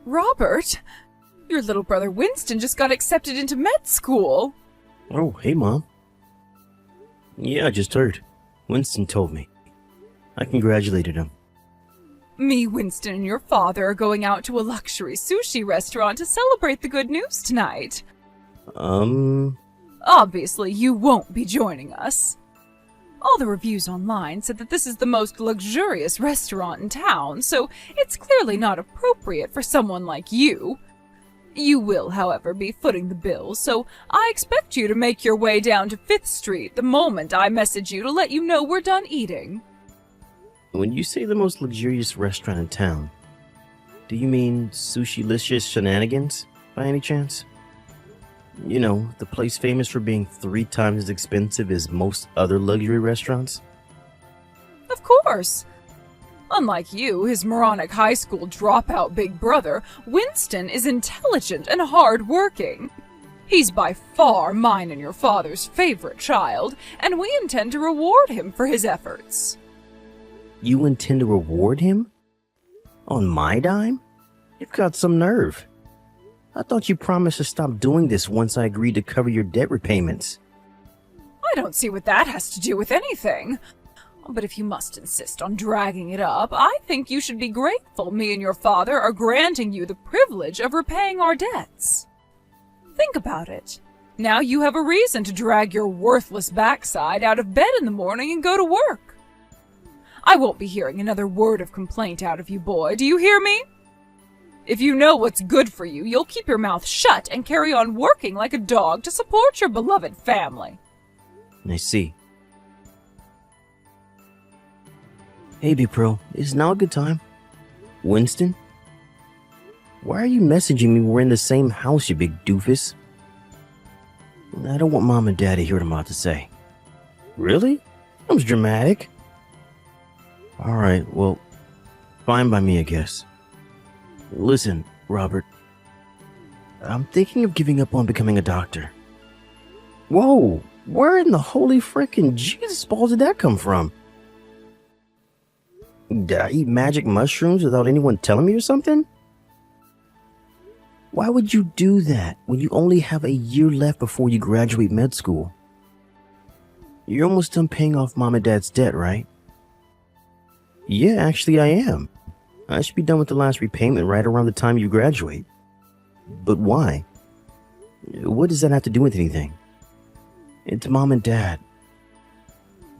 Robert, your little brother Winston just got accepted into med school. Oh, hey, Mom. Yeah, I just heard. Winston told me. I congratulated him. Me, Winston, and your father are going out to a luxury sushi restaurant to celebrate the good news tonight. Obviously, you won't be joining us. All the reviews online said that this is the most luxurious restaurant in town, so it's clearly not appropriate for someone like you. You will, however, be footing the bill, so I expect you to make your way down to 5th Street the moment I message you to let you know we're done eating. When you say the most luxurious restaurant in town, do you mean Sushi-licious Shenanigans, by any chance? You know, the place famous for being 3 times as expensive as most other luxury restaurants? Of course. Unlike you, his moronic high school dropout big brother, Winston is intelligent and hard-working. He's by far mine and your father's favorite child, and we intend to reward him for his efforts. You intend to reward him? On my dime? You've got some nerve. I thought you promised to stop doing this once I agreed to cover your debt repayments. I don't see what that has to do with anything. But if you must insist on dragging it up, I think you should be grateful me and your father are granting you the privilege of repaying our debts. Think about it. Now you have a reason to drag your worthless backside out of bed in the morning and go to work. I won't be hearing another word of complaint out of you, boy. Do you hear me? If you know what's good for you, you'll keep your mouth shut and carry on working like a dog to support your beloved family. I see. Hey, Big Pro, is now a good time? Winston? Why are you messaging me when we're in the same house, you big doofus? I don't want Mom and Dad to hear what I'm about to say. Really? That was dramatic. Alright, well, fine by me, I guess. Listen, Robert. I'm thinking of giving up on becoming a doctor. Whoa, where in the holy frickin' Jesus balls did that come from? Did I eat magic mushrooms without anyone telling me or something? Why would you do that when you only have a year left before you graduate med school? You're almost done paying off Mom and Dad's debt, right? Yeah, actually I am. I should be done with the last repayment right around the time you graduate. But why? What does that have to do with anything? It's Mom and Dad.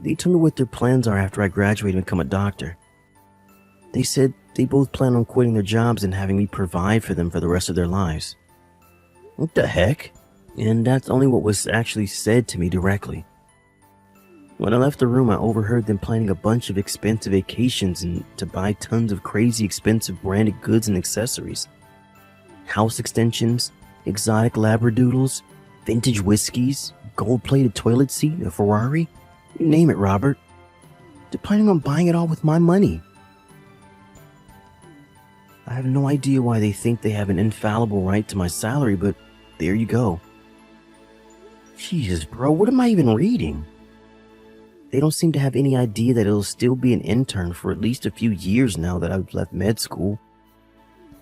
They told me what their plans are after I graduate and become a doctor. They said they both plan on quitting their jobs and having me provide for them for the rest of their lives. What the heck? And that's only what was actually said to me directly. When I left the room, I overheard them planning a bunch of expensive vacations and to buy tons of crazy expensive branded goods and accessories. House extensions, exotic labradoodles, vintage whiskeys, gold-plated toilet seat, a Ferrari. You name it, Robert. They're planning on buying it all with my money. I have no idea why they think they have an infallible right to my salary, but there you go. Jesus, bro, what am I even reading? They don't seem to have any idea that it'll still be an intern for at least a few years now that I've left med school.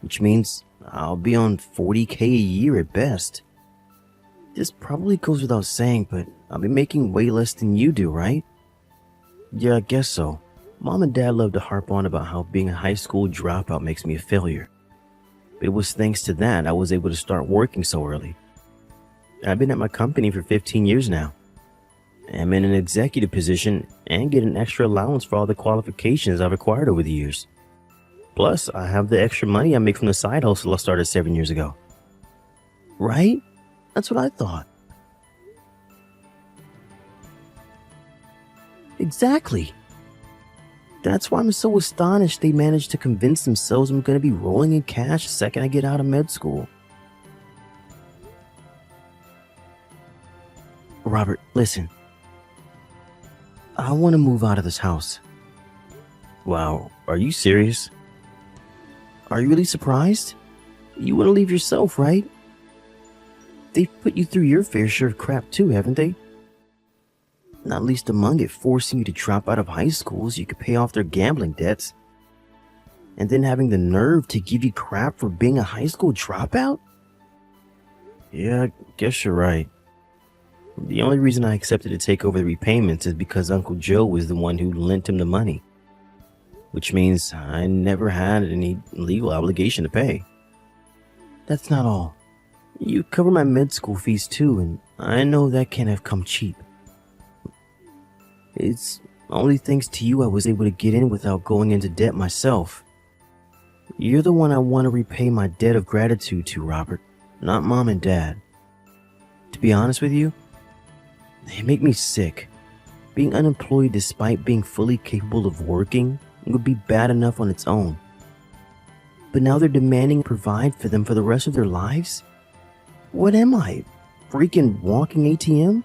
Which means I'll be on $40K a year at best. This probably goes without saying, but I'll be making way less than you do, right? Yeah, I guess so. Mom and Dad love to harp on about how being a high school dropout makes me a failure. But it was thanks to that I was able to start working so early. I've been at my company for 15 years now. I'm in an executive position and get an extra allowance for all the qualifications I've acquired over the years. Plus, I have the extra money I make from the side hustle I started 7 years ago. Right? That's what I thought. Exactly. That's why I'm so astonished they managed to convince themselves I'm going to be rolling in cash the second I get out of med school. Robert, listen. I want to move out of this house. Wow, are you serious? Are you really surprised? You want to leave yourself, right? They've put you through your fair share of crap too, haven't they? Not least among it forcing you to drop out of high school so you could pay off their gambling debts. and then having the nerve to give you crap for being a high school dropout? Yeah, I guess you're right. The only reason I accepted to take over the repayments is because Uncle Joe was the one who lent him the money, which means I never had any legal obligation to pay. That's not all. You cover my med school fees too, and I know that can't have come cheap. It's only thanks to you I was able to get in without going into debt myself. You're the one I want to repay my debt of gratitude to, Robert, not Mom and Dad. To be honest with you, they make me sick. Being unemployed despite being fully capable of working would be bad enough on its own. But now they're demanding I provide for them for the rest of their lives? What am I? Freaking walking ATM?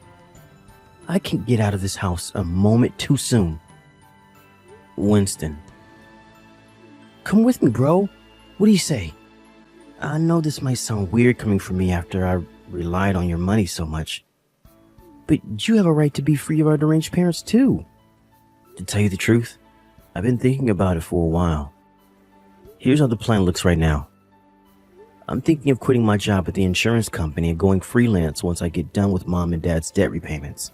I can't get out of this house a moment too soon. Winston. Come with me, bro. What do you say? I know this might sound weird coming from me after I relied on your money so much, but you have a right to be free of our deranged parents too. To tell you the truth, I've been thinking about it for a while. Here's how the plan looks right now. I'm thinking of quitting my job at the insurance company and going freelance once I get done with Mom and Dad's debt repayments.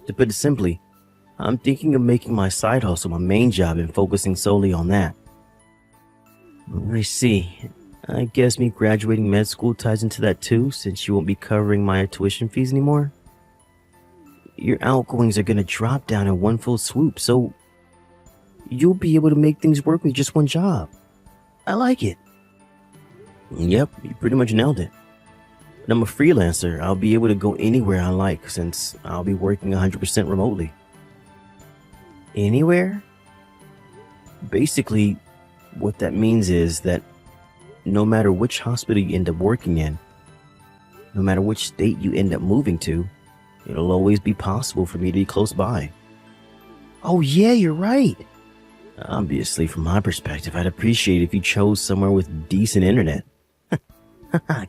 To put it simply, I'm thinking of making my side hustle my main job and focusing solely on that. I see. I guess me graduating med school ties into that too, since you won't be covering my tuition fees anymore. Your outgoings are gonna drop down in one full swoop, so you'll be able to make things work with just one job. I like it. Yep, you pretty much nailed it. When I'm a freelancer, I'll be able to go anywhere I like since I'll be working 100% remotely. Anywhere? Basically, what that means is that no matter which hospital you end up working in, no matter which state you end up moving to, it'll always be possible for me to be close by. Oh yeah, you're right. Obviously, from my perspective, I'd appreciate if you chose somewhere with decent internet.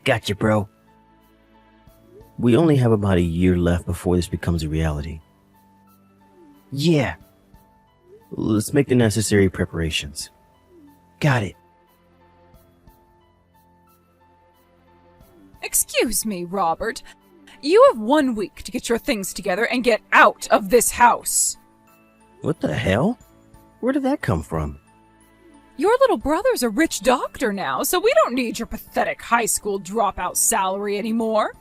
Gotcha, bro. We only have about a year left before this becomes a reality. Yeah. Let's make the necessary preparations. Got it. Excuse me, Robert. You have 1 week to get your things together and get out of this house. What the hell? Where did that come from? Your little brother's a rich doctor now, so we don't need your pathetic high school dropout salary anymore.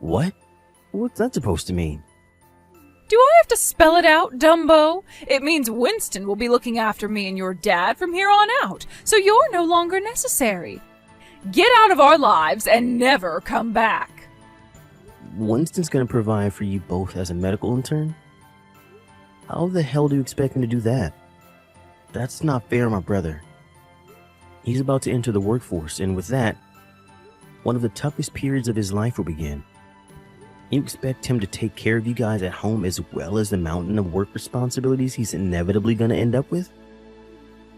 What? What's that supposed to mean? Do I have to spell it out, Dumbo? It means Winston will be looking after me and your dad from here on out, so you're no longer necessary. Get out of our lives and never come back. Winston's gonna provide for you both as a medical intern? How the hell do you expect him to do that? That's not fair, my brother. He's about to enter the workforce, and with that, one of the toughest periods of his life will begin. You expect him to take care of you guys at home as well as the mountain of work responsibilities he's inevitably going to end up with?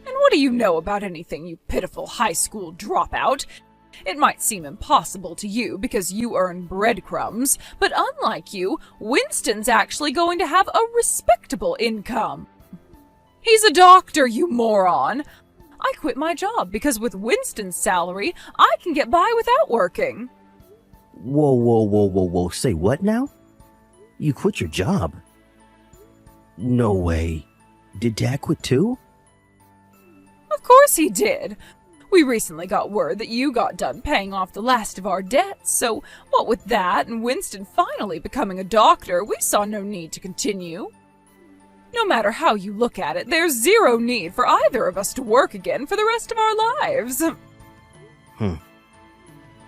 And what do you know about anything, you pitiful high school dropout? It might seem impossible to you because you earn breadcrumbs, but unlike you, Winston's actually going to have a respectable income. He's a doctor, you moron! I quit my job because with Winston's salary, I can get by without working. Whoa. Say what now? You quit your job? No way. Did Dad quit too? Of course he did. We recently got word that you got done paying off the last of our debts, so what with that and Winston finally becoming a doctor, we saw no need to continue. No matter how you look at it, there's zero need for either of us to work again for the rest of our lives.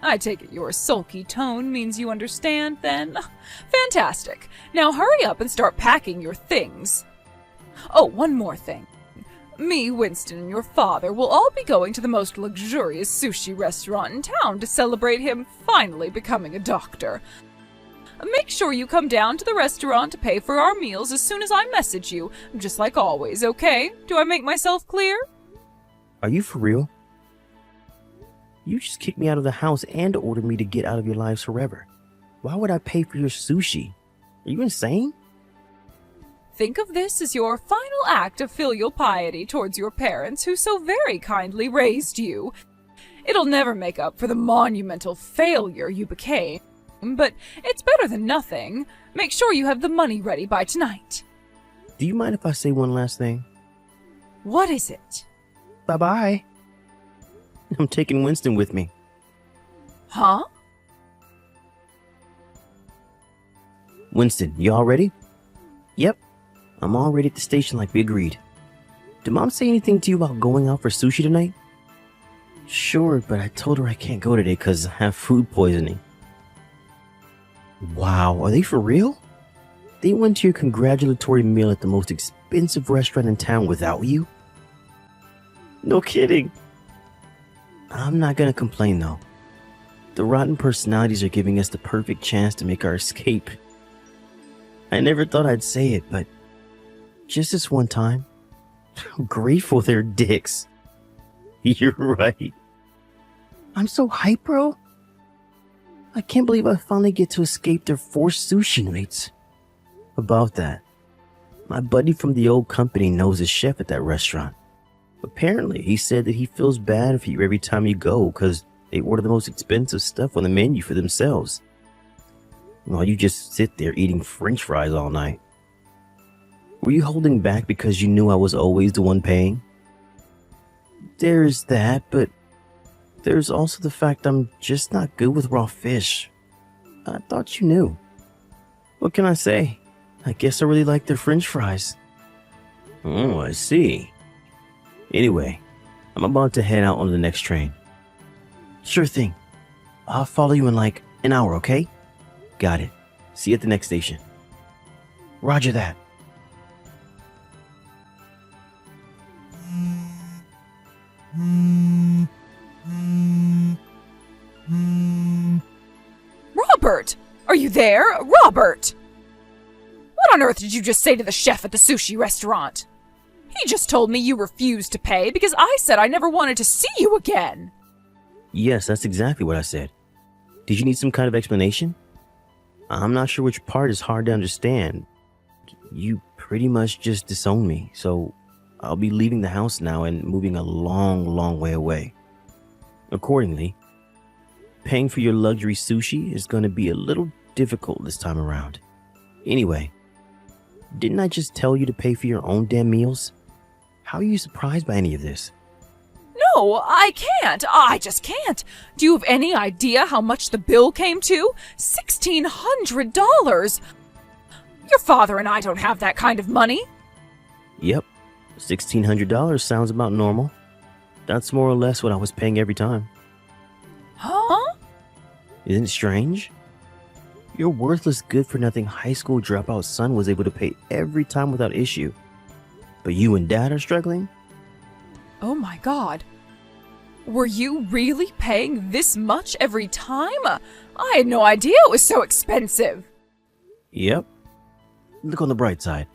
I take it your sulky tone means you understand, then? Fantastic. Now hurry up and start packing your things. Oh, one more thing. Me, Winston, and your father will all be going to the most luxurious sushi restaurant in town to celebrate him finally becoming a doctor. Make sure you come down to the restaurant to pay for our meals as soon as I message you, just like always, okay? Do I make myself clear? Are you for real? You just kicked me out of the house and ordered me to get out of your lives forever. Why would I pay for your sushi? Are you insane? think of this as your final act of filial piety towards your parents who so very kindly raised you. It'll never make up for the monumental failure you became, but it's better than nothing. Make sure you have the money ready by tonight. Do you mind if I say one last thing? What is it? Bye-bye. I'm taking Winston with me. Huh? Winston, you all ready? Yep. I'm already at the station like we agreed. Did Mom say anything to you about going out for sushi tonight? Sure, but I told her I can't go today because I have food poisoning. Wow, are they for real? They went to your congratulatory meal at the most expensive restaurant in town without you? No kidding. I'm not gonna complain though. The rotten personalities are giving us the perfect chance to make our escape. I never thought I'd say it, but just this one time, I'm grateful they're dicks. You're right. I'm so hyped, bro. I can't believe I finally get to escape their forced sushi nights. About that, my buddy from the old company knows a chef at that restaurant. Apparently, he said that he feels bad for you every time you go because they order the most expensive stuff on the menu for themselves, while you just sit there eating French fries all night. Were you holding back because you knew I was always the one paying? There's that, but there's also the fact I'm just not good with raw fish. I thought you knew. What can I say? I guess I really like their French fries. Oh, I see. Anyway, I'm about to head out on the next train. Sure thing. I'll follow you in like an hour, okay? Got it. See you at the next station. Roger that. Robert! Are you there? Robert! What on earth did you just say to the chef at the sushi restaurant? He just told me you refused to pay because I said I never wanted to see you again. Yes, that's exactly what I said. Did you need some kind of explanation? I'm not sure which part is hard to understand. You pretty much just disowned me, so I'll be leaving the house now and moving a long, long way away. Accordingly, paying for your luxury sushi is going to be a little difficult this time around. Anyway, didn't I just tell you to pay for your own damn meals? How are you surprised by any of this? No, I can't. I just can't. Do you have any idea how much the bill came to? $1,600. Your father and I don't have that kind of money. Yep, $1,600 sounds about normal. That's more or less what I was paying every time. Huh? Isn't it strange? Your worthless, good-for-nothing high school dropout son was able to pay every time without issue. But you and Dad are struggling? Oh my God. Were you really paying this much every time? I had no idea it was so expensive. Yep. Look on the bright side.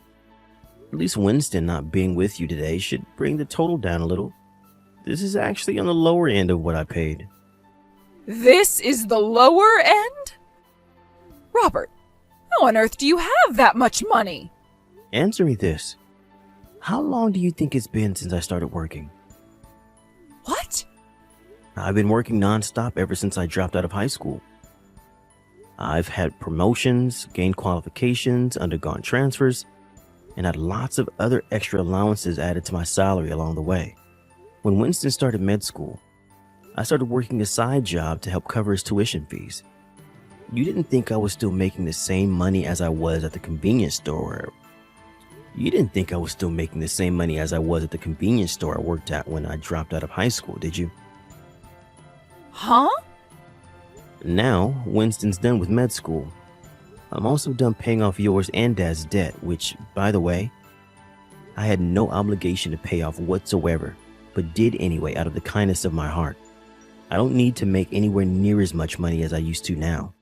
At least Winston not being with you today should bring the total down a little. This is actually on the lower end of what I paid. This is the lower end? Robert, how on earth do you have that much money? Answer me this. How long do you think it's been since I started working? What? I've been working nonstop ever since I dropped out of high school. I've had promotions, gained qualifications, undergone transfers, and had lots of other extra allowances added to my salary along the way. When Winston started med school, I started working a side job to help cover his tuition fees. You didn't think I was still making the same money as I was at the convenience store. You didn't think I was still making the same money as I was at the convenience store I worked at when I dropped out of high school, did you? Huh? Now, Winston's done with med school. I'm also done paying off yours and Dad's debt, which, by the way, I had no obligation to pay off whatsoever, but did anyway out of the kindness of my heart. I don't need to make anywhere near as much money as I used to now,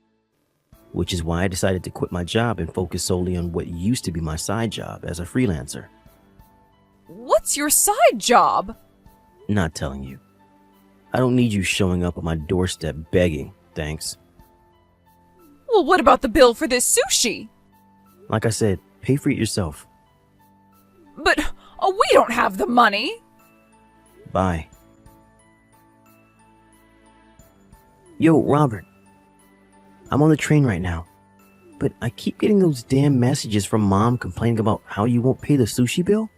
which is why I decided to quit my job and focus solely on what used to be my side job as a freelancer. What's your side job? Not telling you. I don't need you showing up on my doorstep begging, thanks. Well, what about the bill for this sushi? Like I said, pay for it yourself. We don't have the money. Bye. Yo, Robert. I'm on the train right now, but I keep getting those damn messages from Mom complaining about how you won't pay the sushi bill.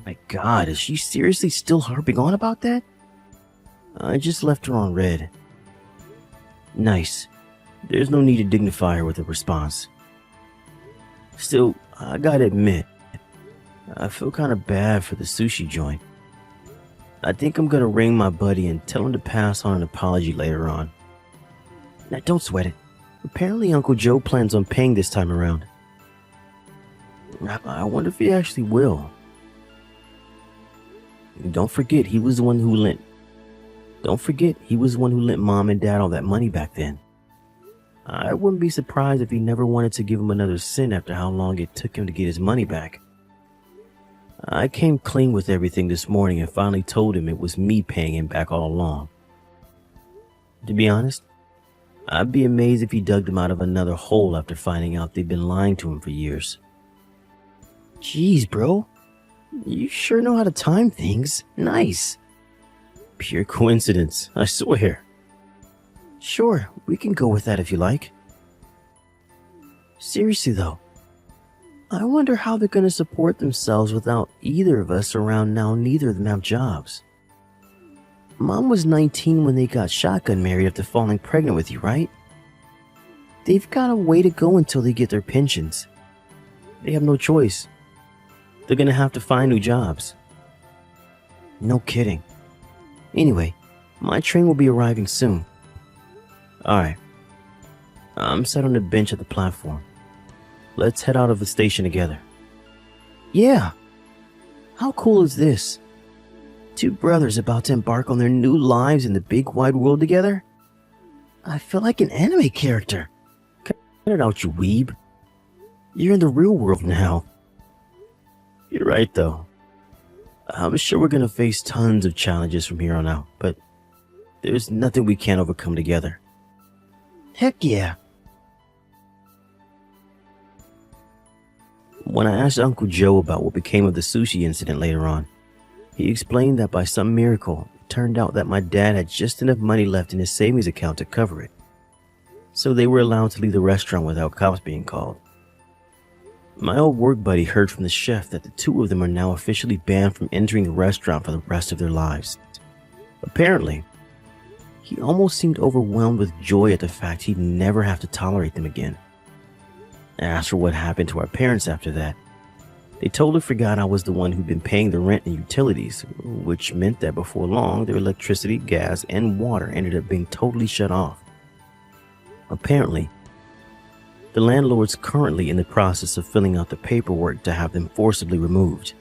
My God, is she seriously still harping on about that? I just left her on red. Nice. There's no need to dignify her with a response. Still, I gotta admit, I feel kinda bad for the sushi joint. I think I'm gonna ring my buddy and tell him to pass on an apology later on. Now don't sweat it. Apparently Uncle Joe plans on paying this time around. I wonder if he actually will. Don't forget he was the one who lent Mom and Dad all that money back then. I wouldn't be surprised if he never wanted to give him another cent after how long it took him to get his money back. I came clean with everything this morning and finally told him it was me paying him back all along. To be honest, I'd be amazed if he dug them out of another hole after finding out they'd been lying to him for years. Jeez, bro. You sure know how to time things. Nice. Pure coincidence, I swear. Sure, we can go with that if you like. Seriously though, I wonder how they're gonna support themselves without either of us around now. Neither of them have jobs. Mom was 19 when they got shotgun married after falling pregnant with you, right? They've got a way to go until they get their pensions. They have no choice. They're gonna have to find new jobs. No kidding. Anyway, my train will be arriving soon. Alright. I'm sat on the bench at the platform. Let's head out of the station together. Yeah! How cool is this? Two brothers about to embark on their new lives in the big wide world together? I feel like an anime character. Cut it out, you weeb. You're in the real world now. You're right, though. I'm sure we're gonna face tons of challenges from here on out, but there's nothing we can't overcome together. Heck yeah. When I asked Uncle Joe about what became of the sushi incident later on, he explained that by some miracle, it turned out that my dad had just enough money left in his savings account to cover it. So they were allowed to leave the restaurant without cops being called. My old work buddy heard from the chef that the two of them are now officially banned from entering the restaurant for the rest of their lives. Apparently, he almost seemed overwhelmed with joy at the fact he'd never have to tolerate them again. As for what happened to our parents after that, they totally forgot I was the one who'd been paying the rent and utilities, which meant that before long their electricity, gas, and water ended up being totally shut off. Apparently, the landlord's currently in the process of filling out the paperwork to have them forcibly removed.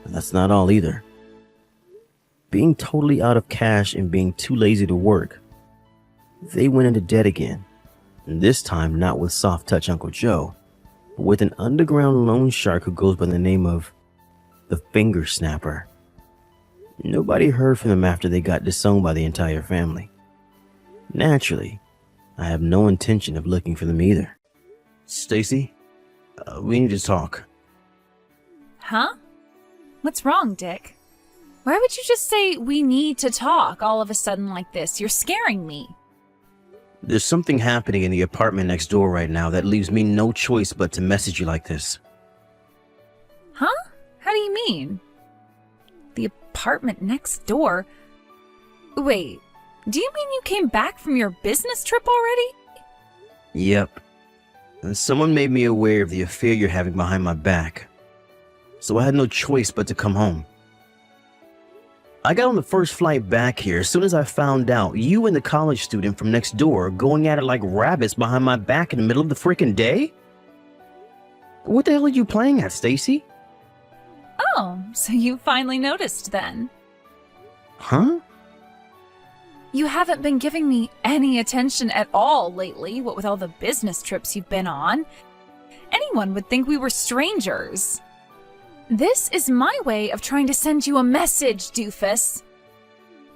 And that's not all either. Being totally out of cash and being too lazy to work, they went into debt again. And this time not with soft touch Uncle Joe, but with an underground loan shark who goes by the name of the Finger Snapper. Nobody heard from them after they got disowned by the entire family. Naturally, I have no intention of looking for them either. Stacy, we need to talk. Huh? What's wrong, Dick? Why would you just say we need to talk all of a sudden like this? You're scaring me. There's something happening in the apartment next door right now that leaves me no choice but to message you like this. Huh? How do you mean? The apartment next door? Wait, do you mean you came back from your business trip already? Yep. And someone made me aware of the affair you're having behind my back. So I had no choice but to come home. I got on the first flight back here as soon as I found out you and the college student from next door going at it like rabbits behind my back in the middle of the freaking day? What the hell are you playing at, Stacy? Oh, so you finally noticed then. Huh? You haven't been giving me any attention at all lately, what with all the business trips you've been on. Anyone would think we were strangers. This is my way of trying to send you a message, doofus.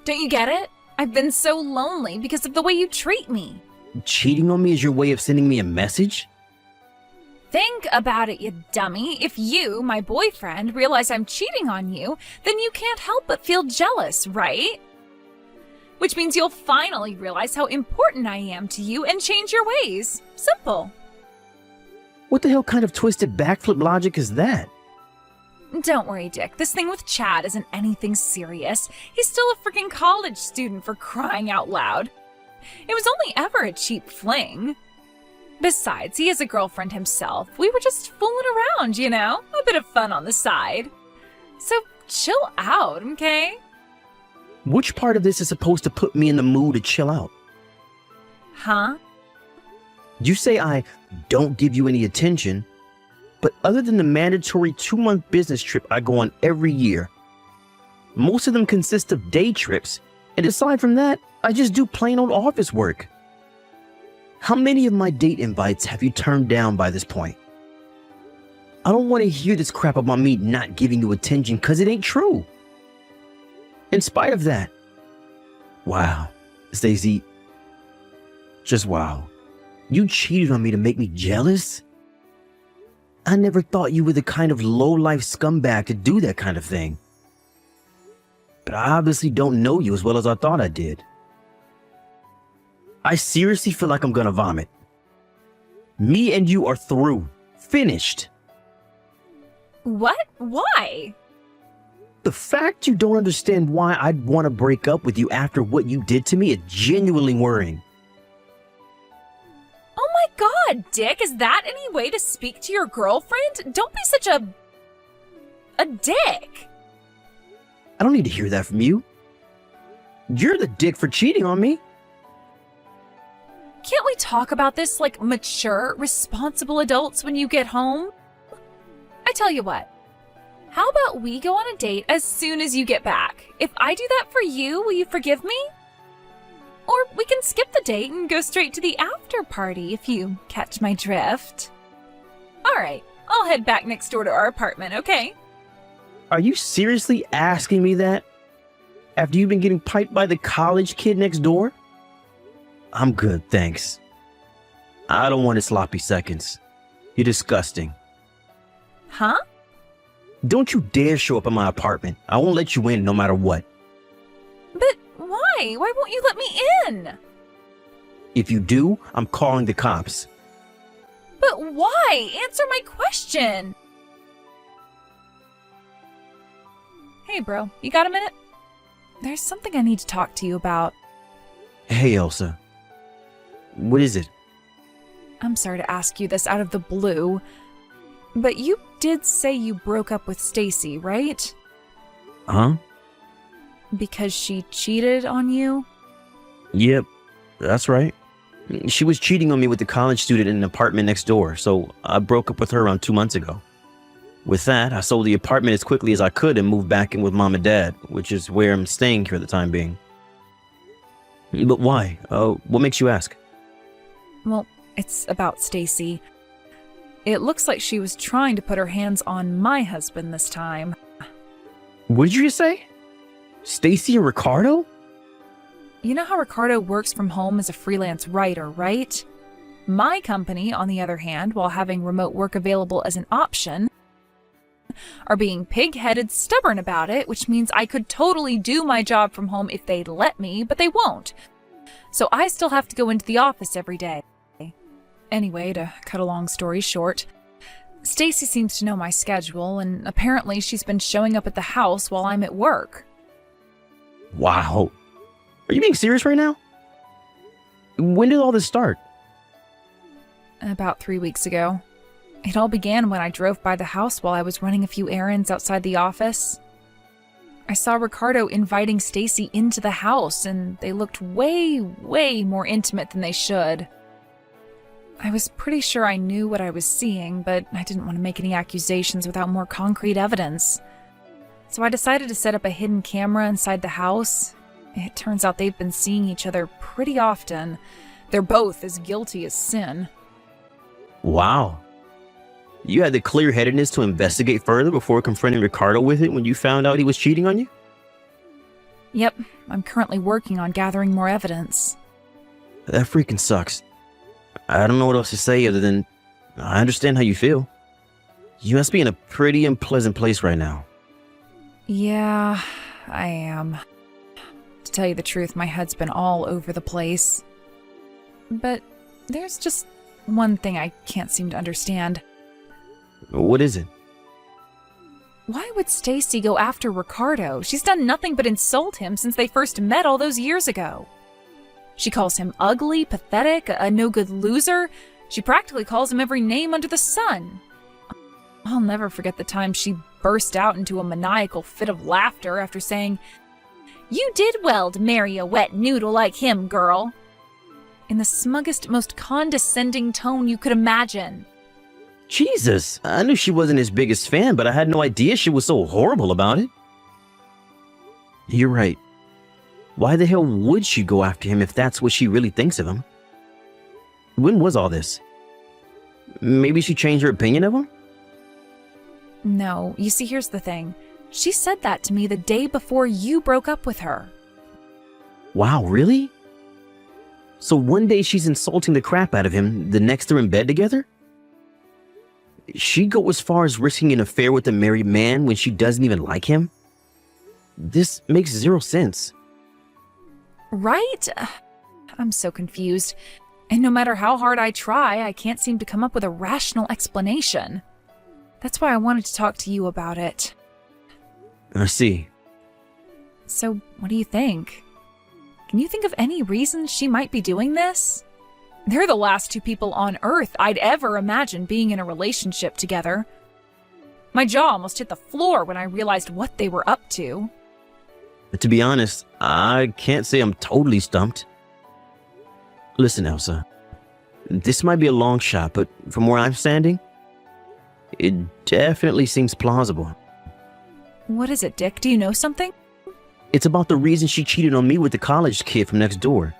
Don't you get it? I've been so lonely because of the way you treat me. Cheating on me is your way of sending me a message? Think about it, you dummy. If you, my boyfriend, realize I'm cheating on you, then you can't help but feel jealous, right? Which means you'll finally realize how important I am to you and change your ways. Simple. What the hell kind of twisted backflip logic is that? Don't worry, Dick. This thing with Chad isn't anything serious. He's still a freaking college student, for crying out loud. It was only ever a cheap fling. Besides, he has a girlfriend himself. We were just fooling around, you know? A bit of fun on the side. So chill out, okay? Which part of this is supposed to put me in the mood to chill out? Huh? You say I don't give you any attention, but other than the mandatory 2-month business trip I go on every year, most of them consist of day trips, and aside from that, I just do plain old office work. How many of my date invites have you turned down by this point? I don't want to hear this crap about me not giving you attention, because it ain't true. In spite of that, wow, Stacy, just wow. You cheated on me to make me jealous? I never thought you were the kind of low-life scumbag to do that kind of thing. But I obviously don't know you as well as I thought I did. I seriously feel like I'm gonna vomit. Me and you are through. Finished. What? Why? The fact you don't understand why I'd want to break up with you after what you did to me is genuinely worrying. Oh my god, Dick, is that any way to speak to your girlfriend? Don't be such a dick. I don't need to hear that from you. You're the dick for cheating on me. Can't we talk about this like mature, responsible adults when you get home? I tell you what, how about we go on a date as soon as you get back? If I do that for you, will you forgive me? Or we can skip the date and go straight to the after party if you catch my drift. Alright, I'll head back next door to our apartment, okay? Are you seriously asking me that? After you've been getting piped by the college kid next door? I'm good, thanks. I don't want sloppy seconds. You're disgusting. Huh? Don't you dare show up at my apartment. I won't let you in no matter what. But why? Why won't you let me in? If you do, I'm calling the cops. But why? Answer my question. Hey, bro, you got a minute? There's something I need to talk to you about. Hey, Elsa. What is it? I'm sorry to ask you this out of the blue, but you did say you broke up with Stacy, right? Huh? Because she cheated on you? Yep, that's right. She was cheating on me with the college student in an apartment next door, so I broke up with her around 2 months ago. With that, I sold the apartment as quickly as I could and moved back in with Mom and Dad, which is where I'm staying for the time being. But why? What makes you ask? Well, it's about Stacy. It looks like she was trying to put her hands on my husband this time. What did you just say? Stacy and Ricardo? You know how Ricardo works from home as a freelance writer, right? My company, on the other hand, while having remote work available as an option, are being pig-headed stubborn about it, which means I could totally do my job from home if they'd let me, but they won't. So I still have to go into the office every day. Anyway, to cut a long story short, Stacy seems to know my schedule, and apparently she's been showing up at the house while I'm at work. Wow. Are you being serious right now? When did all this start? About 3 weeks ago. It all began when I drove by the house while I was running a few errands outside the office. I saw Ricardo inviting Stacy into the house, and they looked way, way more intimate than they should. I was pretty sure I knew what I was seeing, but I didn't want to make any accusations without more concrete evidence. So I decided to set up a hidden camera inside the house. It turns out they've been seeing each other pretty often. They're both as guilty as sin. Wow. You had the clear-headedness to investigate further before confronting Ricardo with it when you found out he was cheating on you? Yep, I'm currently working on gathering more evidence. That freaking sucks. I don't know what else to say other than I understand how you feel. You must be in a pretty unpleasant place right now. Yeah, I am. To tell you the truth, my head's been all over the place. But there's just one thing I can't seem to understand. What is it? Why would Stacy go after Ricardo? She's done nothing but insult him since they first met all those years ago. She calls him ugly, pathetic, a no-good loser. She practically calls him every name under the sun. I'll never forget the time she burst out into a maniacal fit of laughter after saying, "You did well to marry a wet noodle like him, girl," in the smuggest, most condescending tone you could imagine. Jesus, I knew she wasn't his biggest fan, but I had no idea she was so horrible about it. You're right. Why the hell would she go after him if that's what she really thinks of him? When was all this? Maybe she changed her opinion of him? No, you see, here's the thing. She said that to me the day before you broke up with her. Wow, really? So one day she's insulting the crap out of him, the next they're in bed together? She'd go as far as risking an affair with a married man when she doesn't even like him? This makes zero sense. Right? I'm so confused. And no matter how hard I try, I can't seem to come up with a rational explanation. That's why I wanted to talk to you about it. I see. So, what do you think? Can you think of any reason she might be doing this? They're the last two people on Earth I'd ever imagine being in a relationship together. My jaw almost hit the floor when I realized what they were up to. But to be honest, I can't say I'm totally stumped. Listen, Elsa. This might be a long shot, but from where I'm standing, it definitely seems plausible. What is it, Dick? Do you know something? It's about the reason she cheated on me with the college kid from next door.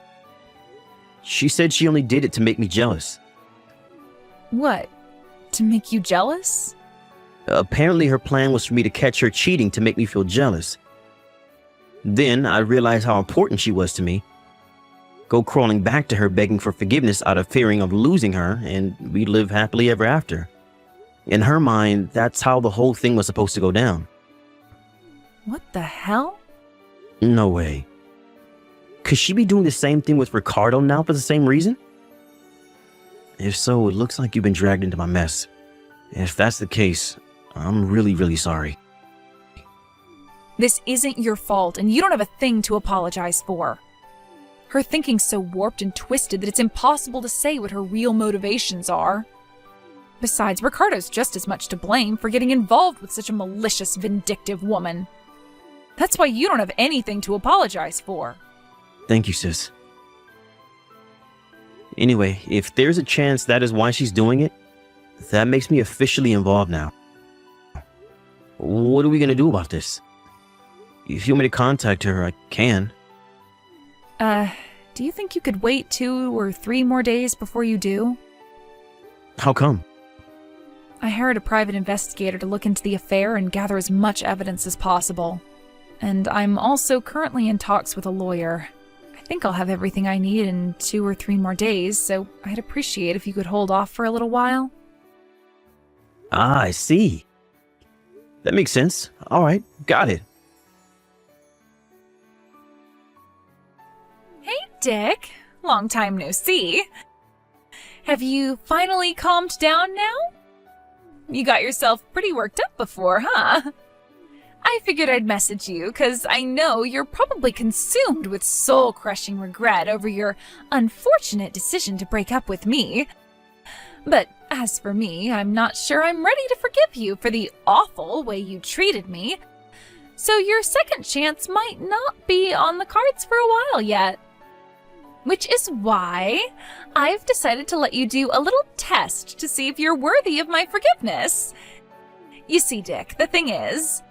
She said she only did it to make me jealous. What? To make you jealous? Apparently her plan was for me to catch her cheating to make me feel jealous. Then I realized how important she was to me. Go crawling back to her begging for forgiveness out of fearing of losing her, and we live happily ever after. In her mind, that's how the whole thing was supposed to go down. What the hell? No way. Could she be doing the same thing with Ricardo now for the same reason? If so, it looks like you've been dragged into my mess. If that's the case, I'm really, really sorry. This isn't your fault, and you don't have a thing to apologize for. Her thinking's so warped and twisted that it's impossible to say what her real motivations are. Besides, Ricardo's just as much to blame for getting involved with such a malicious, vindictive woman. That's why you don't have anything to apologize for. Thank you, sis. Anyway, if there's a chance that is why she's doing it, that makes me officially involved now. What are we gonna do about this? If you want me to contact her, I can. Do you think you could wait 2 or 3 more days before you do? How come? I hired a private investigator to look into the affair and gather as much evidence as possible. And I'm also currently in talks with a lawyer. I think I'll have everything I need in 2 or 3 more days, so I'd appreciate if you could hold off for a little while. Ah, I see. That makes sense. All right, got it. Hey, Dick. Long time no see. Have you finally calmed down now? You got yourself pretty worked up before, huh? I figured I'd message you, 'cause I know you're probably consumed with soul-crushing regret over your unfortunate decision to break up with me. But as for me, I'm not sure I'm ready to forgive you for the awful way you treated me. So your second chance might not be on the cards for a while yet. Which is why I've decided to let you do a little test to see if you're worthy of my forgiveness. You see, Dick, the thing is,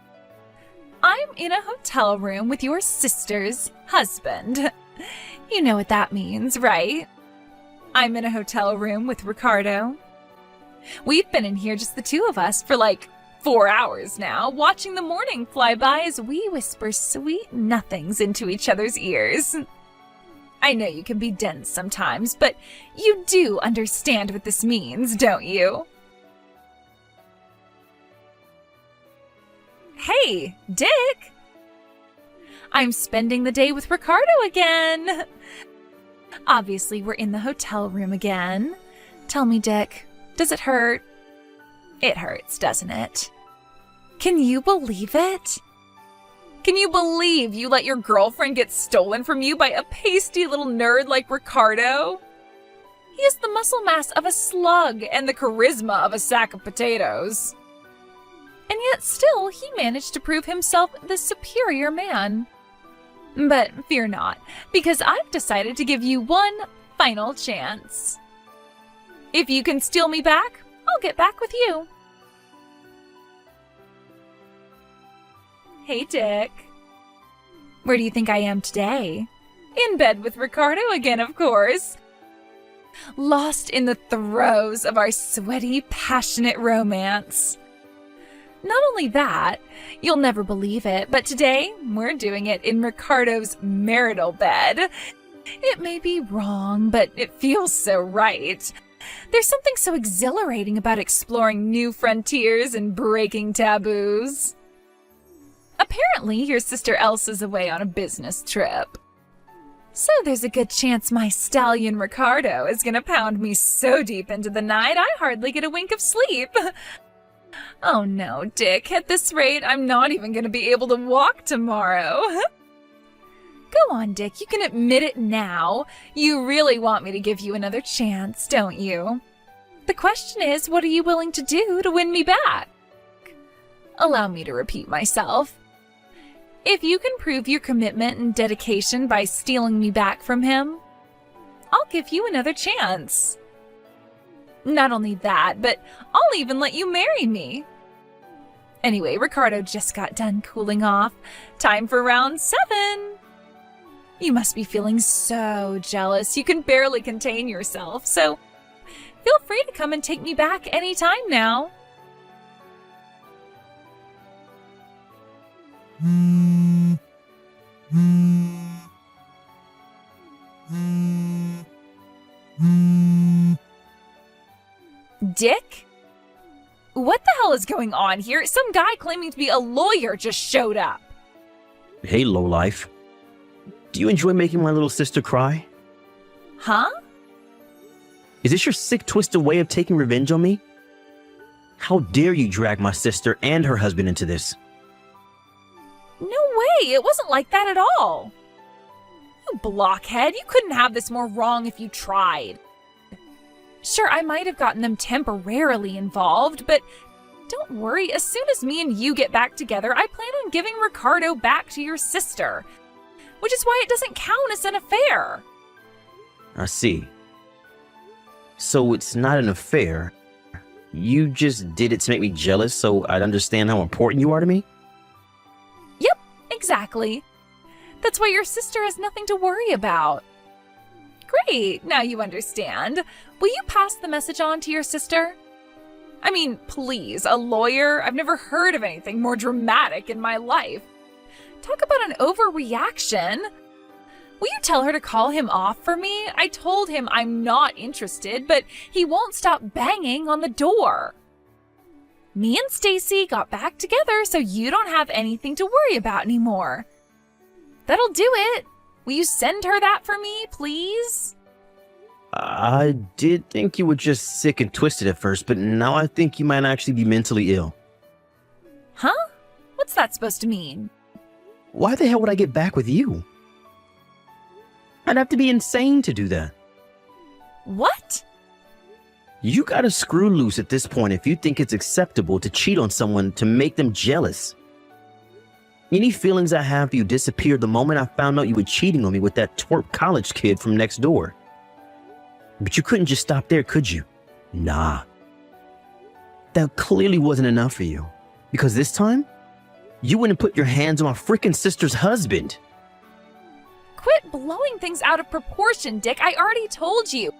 I'm in a hotel room with your sister's husband. You know what that means, right? I'm in a hotel room with Ricardo. We've been in here, just the two of us, for like 4 hours now, watching the morning fly by as we whisper sweet nothings into each other's ears. I know you can be dense sometimes, but you do understand what this means, don't you? Hey, Dick! I'm spending the day with Ricardo again. Obviously, we're in the hotel room again. Tell me, Dick, does it hurt? It hurts, doesn't it? Can you believe it? Can you believe you let your girlfriend get stolen from you by a pasty little nerd like Ricardo? He has the muscle mass of a slug and the charisma of a sack of potatoes. And yet still, he managed to prove himself the superior man. But fear not, because I've decided to give you one final chance. If you can steal me back, I'll get back with you. Hey, Dick. Where do you think I am today? In bed with Ricardo again, of course. Lost in the throes of our sweaty, passionate romance. Not only that, you'll never believe it, but today we're doing it in Ricardo's marital bed. It may be wrong, but it feels so right. There's something so exhilarating about exploring new frontiers and breaking taboos. Apparently, your sister Elsa's away on a business trip. So there's a good chance my stallion Ricardo is gonna pound me so deep into the night I hardly get a wink of sleep. Oh no, Dick, at this rate, I'm not even gonna be able to walk tomorrow. Go on, Dick, you can admit it now. You really want me to give you another chance, don't you? The question is, what are you willing to do to win me back? Allow me to repeat myself. If you can prove your commitment and dedication by stealing me back from him, I'll give you another chance. Not only that, but I'll even let you marry me. Anyway, Ricardo just got done cooling off. Time for round 7. You must be feeling so jealous you can barely contain yourself, so feel free to come and take me back anytime now. Dick? What the hell is going on here? Some guy claiming to be a lawyer just showed up. Hey, lowlife. Do you enjoy making my little sister cry? Huh? Is this your sick, twisted way of taking revenge on me? How dare you drag my sister and her husband into this? No way, it wasn't like that at all. You blockhead, you couldn't have this more wrong if you tried. Sure, I might have gotten them temporarily involved, but don't worry, as soon as me and you get back together, I plan on giving Ricardo back to your sister, which is why it doesn't count as an affair. I see. So it's not an affair. You just did it to make me jealous so I'd understand how important you are to me? Yep, exactly. That's why your sister has nothing to worry about. Great, now you understand. Will you pass the message on to your sister? I mean, please, a lawyer? I've never heard of anything more dramatic in my life. Talk about an overreaction. Will you tell her to call him off for me? I told him I'm not interested, but he won't stop banging on the door. Me and Stacy got back together, so you don't have anything to worry about anymore. That'll do it. Will you send her that for me, please? I did think you were just sick and twisted at first, but now I think you might actually be mentally ill. Huh? What's that supposed to mean? Why the hell would I get back with you? I'd have to be insane to do that. What? You gotta screw loose at this point if you think it's acceptable to cheat on someone to make them jealous. Any feelings I have for you disappeared the moment I found out you were cheating on me with that twerp college kid from next door. But you couldn't just stop there, could you? Nah. That clearly wasn't enough for you. Because this time, you wouldn't put your hands on my freaking sister's husband. Quit blowing things out of proportion, Dick. I already told you.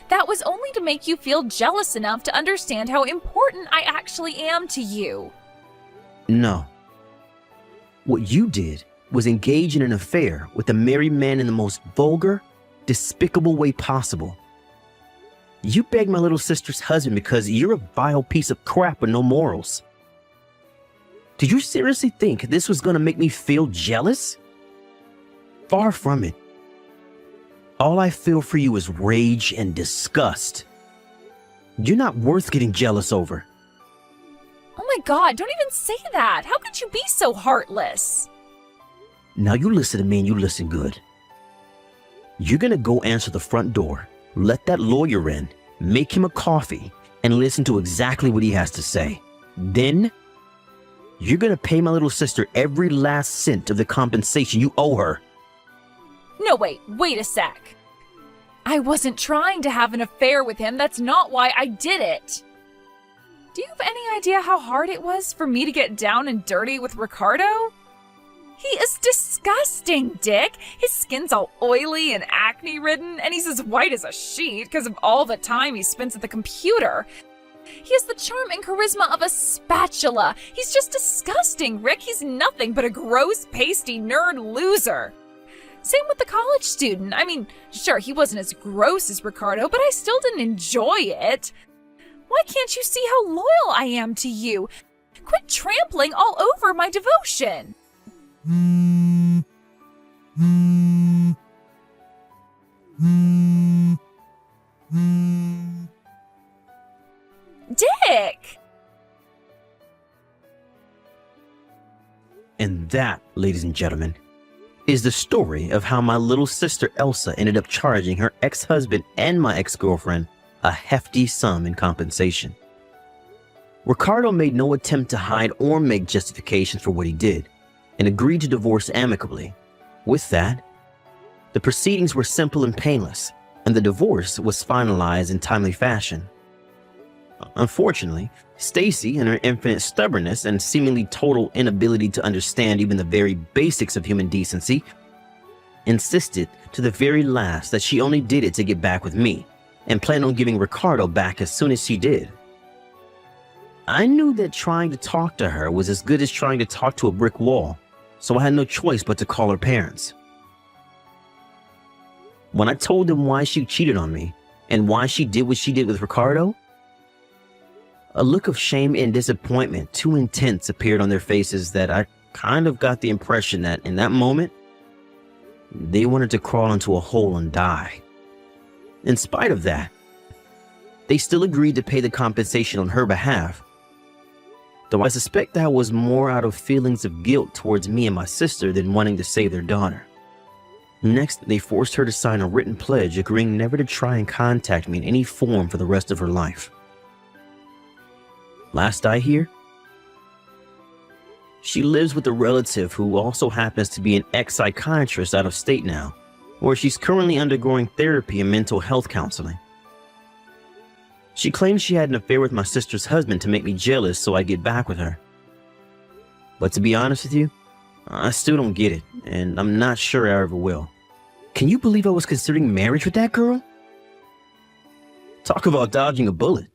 That was only to make you feel jealous enough to understand how important I actually am to you. No. What you did was engaged in an affair with a married man in the most vulgar, despicable way possible. You begged my little sister's husband because you're a vile piece of crap with no morals. Did you seriously think this was going to make me feel jealous? Far from it. All I feel for you is rage and disgust. You're not worth getting jealous over. Oh my God, don't even say that. How could you be so heartless? Now you listen to me and you listen good. You're gonna go answer the front door, let that lawyer in, make him a coffee, and listen to exactly what he has to say. Then, you're gonna pay my little sister every last cent of the compensation you owe her. No, wait a sec. I wasn't trying to have an affair with him. That's not why I did it. Do you have any idea how hard it was for me to get down and dirty with Ricardo? He is disgusting, Dick. His skin's all oily and acne-ridden, and he's as white as a sheet because of all the time he spends at the computer. He has the charm and charisma of a spatula. He's just disgusting, Rick. He's nothing but a gross, pasty nerd loser. Same with the college student. I mean, sure, he wasn't as gross as Ricardo, but I still didn't enjoy it. Why can't you see how loyal I am to you? Quit trampling all over my devotion. Dick! And that, ladies and gentlemen, is the story of how my little sister Elsa ended up charging her ex-husband and my ex-girlfriend a hefty sum in compensation. Ricardo made no attempt to hide or make justifications for what he did, and agreed to divorce amicably. With that, the proceedings were simple and painless, and the divorce was finalized in timely fashion. Unfortunately, Stacy, in her infinite stubbornness and seemingly total inability to understand even the very basics of human decency, insisted to the very last that she only did it to get back with me, and planned on giving Ricardo back as soon as she did. I knew that trying to talk to her was as good as trying to talk to a brick wall, so I had no choice but to call her parents. When I told them why she cheated on me, and why she did what she did with Ricardo, a look of shame and disappointment too intense appeared on their faces that I kind of got the impression that in that moment, they wanted to crawl into a hole and die. In spite of that, they still agreed to pay the compensation on her behalf, though I suspect that was more out of feelings of guilt towards me and my sister than wanting to save their daughter. Next, they forced her to sign a written pledge agreeing never to try and contact me in any form for the rest of her life. Last I hear, she lives with a relative who also happens to be an ex-psychiatrist out of state now, where she's currently undergoing therapy and mental health counseling. She claims she had an affair with my sister's husband to make me jealous so I get back with her. But to be honest with you, I still don't get it, and I'm not sure I ever will. Can you believe I was considering marriage with that girl? Talk about dodging a bullet.